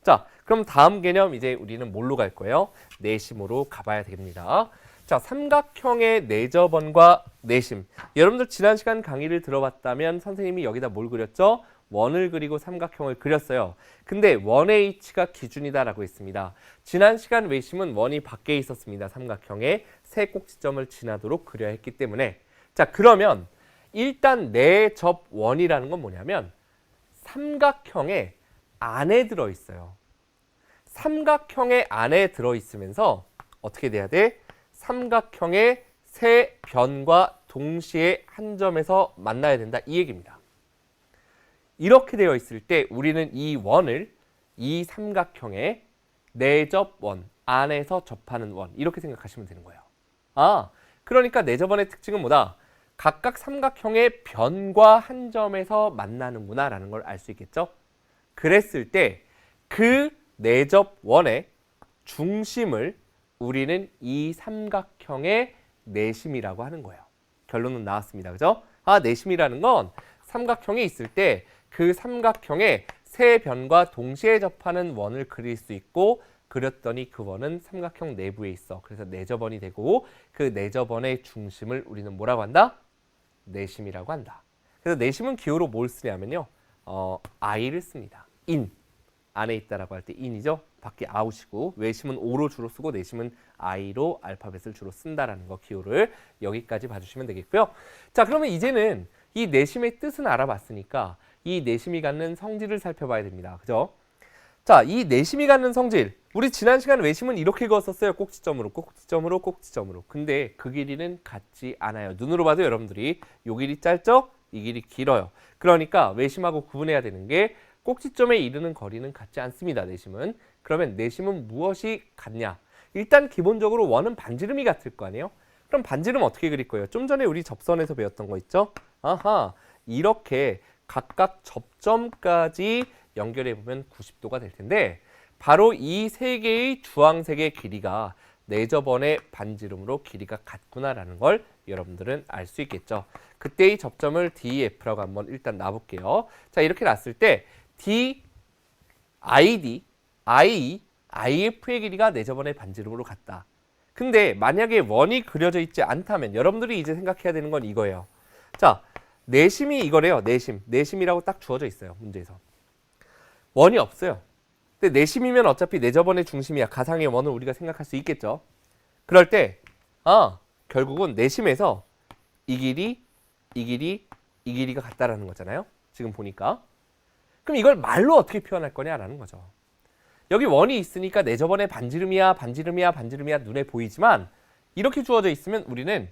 자, 그럼 다음 개념 이제 우리는 뭘로 갈 거예요? 내심으로 가봐야 됩니다. 자, 삼각형의 내저번과 내심. 여러분들 지난 시간 강의를 들어봤다면 선생님이 여기다 뭘 그렸죠? 원을 그리고 삼각형을 그렸어요. 근데 원의 위치가 기준이다라고 했습니다. 지난 시간 외심은 원이 밖에 있었습니다. 삼각형의 세 꼭지점을 지나도록 그려야 했기 때문에. 자, 그러면 일단 내접원이라는 건 뭐냐면 삼각형의 안에 들어있어요. 삼각형의 안에 들어있으면서 어떻게 돼야 돼? 삼각형의 세 변과 동시에 한 점에서 만나야 된다. 이 얘기입니다. 이렇게 되어 있을 때 우리는 이 원을 이 삼각형의 내접원, 안에서 접하는 원 이렇게 생각하시면 되는 거예요. 아, 그러니까 내접원의 특징은 뭐다? 각각 삼각형의 변과 한 점에서 만나는구나 라는 걸 알 수 있겠죠? 그랬을 때 그 내접원의 중심을 우리는 이 삼각형의 내심이라고 하는 거예요. 결론은 나왔습니다. 그죠? 아, 내심이라는 건 삼각형이 있을 때 그 삼각형의 세 변과 동시에 접하는 원을 그릴 수 있고 그렸더니 그 원은 삼각형 내부에 있어. 그래서 내접원이 되고 그 내접원의 중심을 우리는 뭐라고 한다? 내심이라고 한다. 그래서 내심은 기호로 뭘 쓰냐면요. I를 씁니다. in. 안에 있다라고 할 때 in이죠. 밖에 out이고 외심은 O로 주로 쓰고 내심은 I로 알파벳을 주로 쓴다라는 거 기호를 여기까지 봐주시면 되겠고요. 자, 그러면 이제는 이 내심의 뜻은 알아봤으니까 이 내심이 갖는 성질을 살펴봐야 됩니다. 그죠? 자, 이 내심이 갖는 성질. 우리 지난 시간 외심은 이렇게 그었었어요. 꼭지점으로, 꼭지점으로, 꼭지점으로. 근데 그 길이는 같지 않아요. 눈으로 봐도 여러분들이 이 길이 짧죠? 이 길이 길어요. 그러니까 외심하고 구분해야 되는 게 꼭지점에 이르는 거리는 같지 않습니다. 내심은. 그러면 내심은 무엇이 같냐? 일단 기본적으로 원은 반지름이 같을 거 아니에요? 그럼 반지름 어떻게 그릴 거예요? 좀 전에 우리 접선에서 배웠던 거 있죠? 아하, 이렇게 각각 접점까지 연결해 보면 90도가 될 텐데 바로 이 세 개의 주황색의 길이가 내접원의 반지름으로 길이가 같구나라는 걸 여러분들은 알 수 있겠죠. 그때의 접점을 DEF라고 한번 일단 놔볼게요. 자, 이렇게 놨을 때 D, ID, IE, IF의 길이가 내접원의 반지름으로 같다. 근데 만약에 원이 그려져 있지 않다면 여러분들이 이제 생각해야 되는 건 이거예요. 자, 내심이 이거래요. 내심. 내심이라고 딱 주어져 있어요. 문제에서. 원이 없어요. 근데 내심이면 어차피 내접원의 중심이야. 가상의 원을 우리가 생각할 수 있겠죠. 그럴 때 결국은 내심에서 이 길이, 이 길이, 이 길이가 같다라는 거잖아요. 지금 보니까. 그럼 이걸 말로 어떻게 표현할 거냐라는 거죠. 여기 원이 있으니까 내접원의 반지름이야, 반지름이야, 반지름이야 눈에 보이지만 이렇게 주어져 있으면 우리는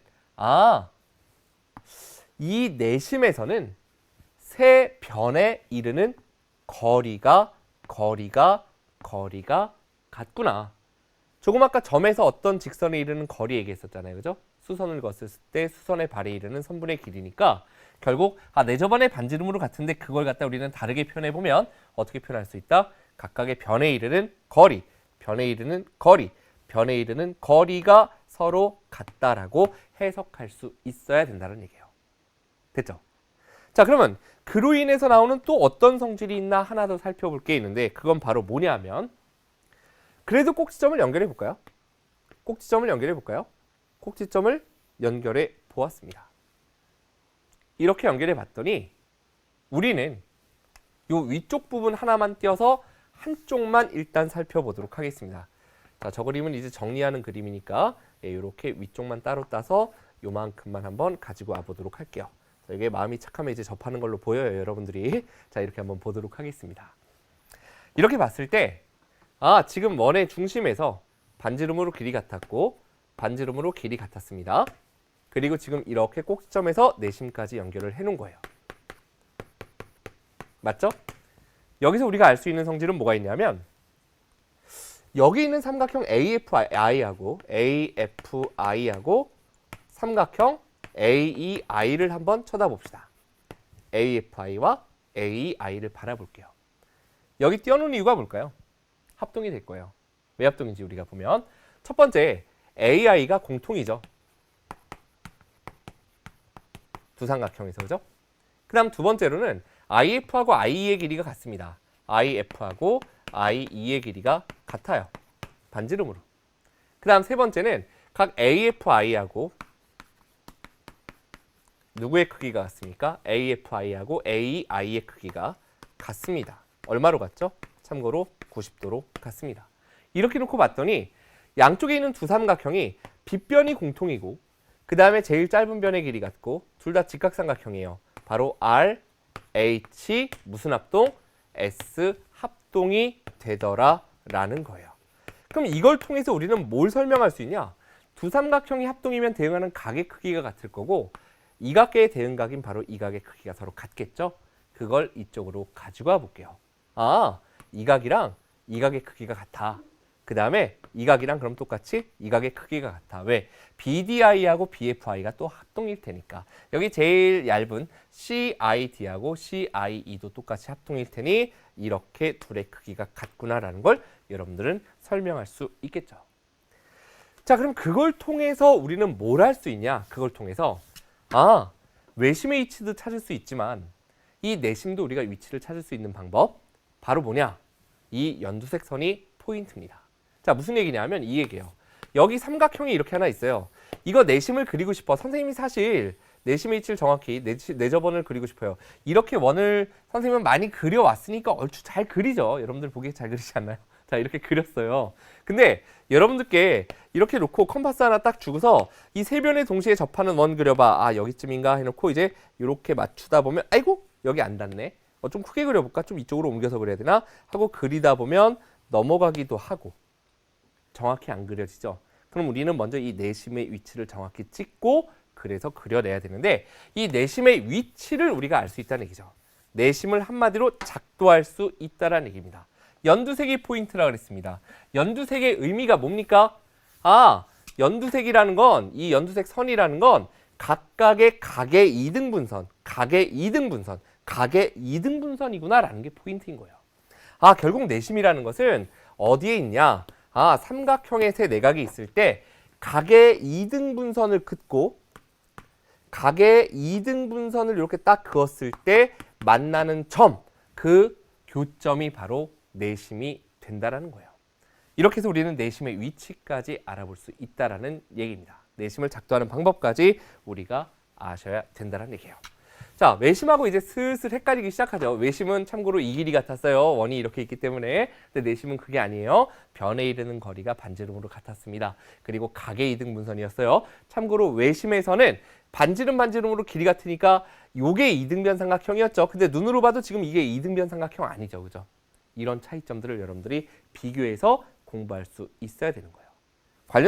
이 내심에서는 세 변에 이르는 거리가 같구나. 조금 아까 점에서 어떤 직선에 이르는 거리 얘기했었잖아요. 그죠? 수선을 그었을 때 수선의 발에 이르는 선분의 길이니까 결국 내접원의 반지름으로 같은데 그걸 갖다 우리는 다르게 표현해보면 어떻게 표현할 수 있다? 각각의 변에 이르는 거리, 변에 이르는 거리, 변에 이르는 거리가 서로 같다라고 해석할 수 있어야 된다는 얘기예요. 됐죠? 자, 그러면 그로 인해서 나오는 또 어떤 성질이 있나 하나 더 살펴볼 게 있는데 그건 바로 뭐냐면 그래도 꼭지점을 연결해 볼까요? 꼭지점을 연결해 볼까요? 꼭지점을 연결해 보았습니다. 이렇게 연결해 봤더니 우리는 이 위쪽 부분 하나만 띄어서 한쪽만 일단 살펴보도록 하겠습니다. 자, 저 그림은 이제 정리하는 그림이니까 이렇게 위쪽만 따로 따서 요만큼만 한번 가지고 와보도록 할게요. 자, 이게 마음이 착하면 이제 접하는 걸로 보여요, 여러분들이. 자, 이렇게 한번 보도록 하겠습니다. 이렇게 봤을 때 지금 원의 중심에서 반지름으로 길이 같았고 반지름으로 길이 같았습니다. 그리고 지금 이렇게 꼭지점에서 내심까지 연결을 해놓은 거예요. 맞죠? 여기서 우리가 알 수 있는 성질은 뭐가 있냐면 여기 있는 삼각형 AFI하고 삼각형 AEI를 한번 쳐다봅시다. AFI와 AEI를 바라볼게요. 여기 띄워놓은 이유가 뭘까요? 합동이 될 거예요. 왜 합동인지 우리가 보면 첫 번째 AI가 공통이죠. 두 삼각형에서 그죠? 그 다음 두 번째로는 IF하고 IE의 길이가 같습니다. IF하고 I2의 길이가 같아요. 반지름으로. 그 다음 세 번째는 각 AFI하고 누구의 크기가 같습니까? AFI하고 AI의 크기가 같습니다. 얼마로 같죠? 참고로 90도로 같습니다. 이렇게 놓고 봤더니 양쪽에 있는 두 삼각형이 빗변이 공통이고 그 다음에 제일 짧은 변의 길이 같고 둘 다 직각삼각형이에요. 바로 R, H 무슨 합동? S 합동이 되더라라는 거예요. 그럼 이걸 통해서 우리는 뭘 설명할 수 있냐? 두 삼각형이 합동이면 대응하는 각의 크기가 같을 거고 이 각계의 대응각인 바로 이 각의 크기가 서로 같겠죠? 그걸 이쪽으로 가지고 와 볼게요. 아, 이 각이랑 이 각의 크기가 같아. 그 다음에 이 각이랑 그럼 똑같이 이 각의 크기가 같아. 왜? BDI하고 BFI가 또 합동일 테니까. 여기 제일 얇은 CID하고 CIE도 똑같이 합동일 테니 이렇게 둘의 크기가 같구나라는 걸 여러분들은 설명할 수 있겠죠. 자, 그럼 그걸 통해서 우리는 뭘 할 수 있냐? 그걸 통해서 외심의 위치도 찾을 수 있지만 이 내심도 우리가 위치를 찾을 수 있는 방법 바로 뭐냐? 이 연두색 선이 포인트입니다. 자, 무슨 얘기냐면 이 얘기예요. 여기 삼각형이 이렇게 하나 있어요. 이거 내심을 그리고 싶어. 선생님이 사실 내심의 위치를 정확히 내저번을 그리고 싶어요. 이렇게 원을 선생님은 많이 그려왔으니까 얼추 잘 그리죠. 여러분들 보기에 잘 그리지 않나요? 자, 이렇게 그렸어요. 근데 여러분들께 이렇게 놓고 컴파스 하나 딱 주고서 이 세 변에 동시에 접하는 원 그려봐. 아, 여기쯤인가 해놓고 이제 이렇게 맞추다 보면 아이고 여기 안 닿네. 좀 크게 그려볼까? 좀 이쪽으로 옮겨서 그려야 되나? 하고 그리다 보면 넘어가기도 하고 정확히 안 그려지죠. 그럼 우리는 먼저 이 내심의 위치를 정확히 찍고 그래서 그려내야 되는데 이 내심의 위치를 우리가 알 수 있다는 얘기죠. 내심을 한마디로 작도할 수 있다는 얘기입니다. 연두색이 포인트라 그랬습니다. 연두색의 의미가 뭡니까? 연두색이라는 건 이 연두색 선이라는 건 각각의 각의 이등분선, 각의 이등분선이구나라는 게 포인트인 거예요. 결국 내심이라는 것은 어디에 있냐? 삼각형의 세 내각이 있을 때 각의 이등분선을 긋고 각의 이등분선을 이렇게 딱 그었을 때 만나는 점, 그 교점이 바로 내심이 된다라는 거예요. 이렇게 해서 우리는 내심의 위치까지 알아볼 수 있다라는 얘기입니다. 내심을 작도하는 방법까지 우리가 아셔야 된다는 얘기예요. 자, 외심하고 이제 슬슬 헷갈리기 시작하죠. 외심은 참고로 이 길이 같았어요. 원이 이렇게 있기 때문에. 근데 내심은 그게 아니에요. 변에 이르는 거리가 반지름으로 같았습니다. 그리고 각의 이등분선이었어요. 참고로 외심에서는 반지름으로 길이 같으니까 요게 이등변 삼각형이었죠. 근데 눈으로 봐도 지금 이게 이등변 삼각형 아니죠. 그죠? 이런 차이점들을 여러분들이 비교해서 공부할 수 있어야 되는 거예요. 관련